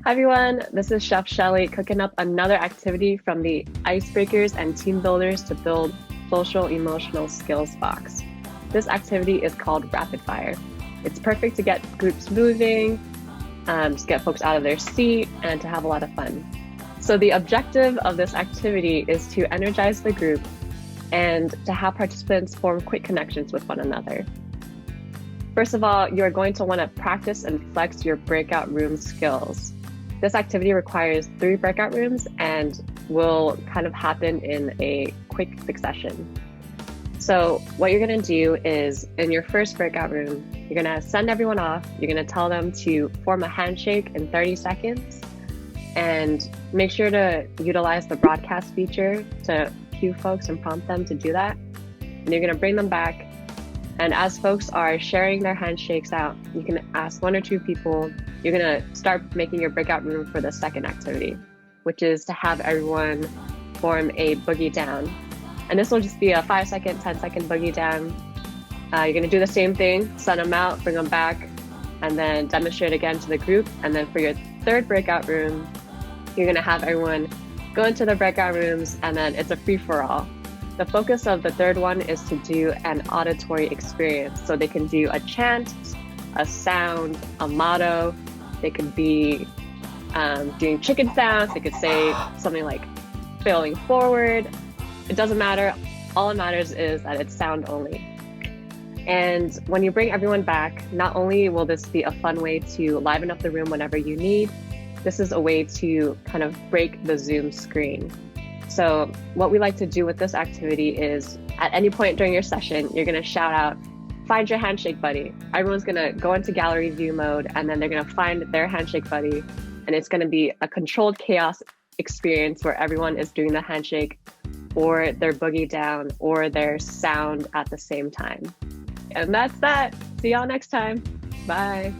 Hi everyone, this is Chef Shelly cooking up another activity from the Icebreakers and Team Builders to Build Social Emotional Skills box. This activity is called Rapid Fire. It's perfect to get groups moving, to get folks out of their seat, and to have a lot of fun. So the objective of this activity is to energize the group and to have participants form quick connections with one another. First of all, you're going to want to practice and flex your breakout room skills. This activity requires 3 breakout rooms and will kind of happen in a quick succession. So what you're going to do is in your first breakout room, you're going to send everyone off. You're going to tell them to form a handshake in 30 seconds and make sure to utilize the broadcast feature to cue folks and prompt them to do that. And you're going to bring them back. And as folks are sharing their handshakes out, you can ask 1 or 2 people. You're going to start making your breakout room for the second activity, which is to have everyone form a boogie down. And this will just be a 5-second, 10-second boogie down. You're going to do the same thing, send them out, bring them back, and then demonstrate again to the group. And then for your third breakout room, you're going to have everyone go into the breakout rooms, and then it's a free-for-all. The focus of the third one is to do an auditory experience. So they can do a chant, a sound, a motto. They could be doing chicken sounds. They could say something like failing forward. It doesn't matter. All it matters is that it's sound only. And when you bring everyone back, not only will this be a fun way to liven up the room whenever you need, this is a way to kind of break the Zoom screen. So what we like to do with this activity is at any point during your session, you're going to shout out, find your handshake buddy. Everyone's going to go into gallery view mode, and then they're going to find their handshake buddy. And it's going to be a controlled chaos experience where everyone is doing the handshake or their boogie down or their sound at the same time. And that's that. See y'all next time. Bye.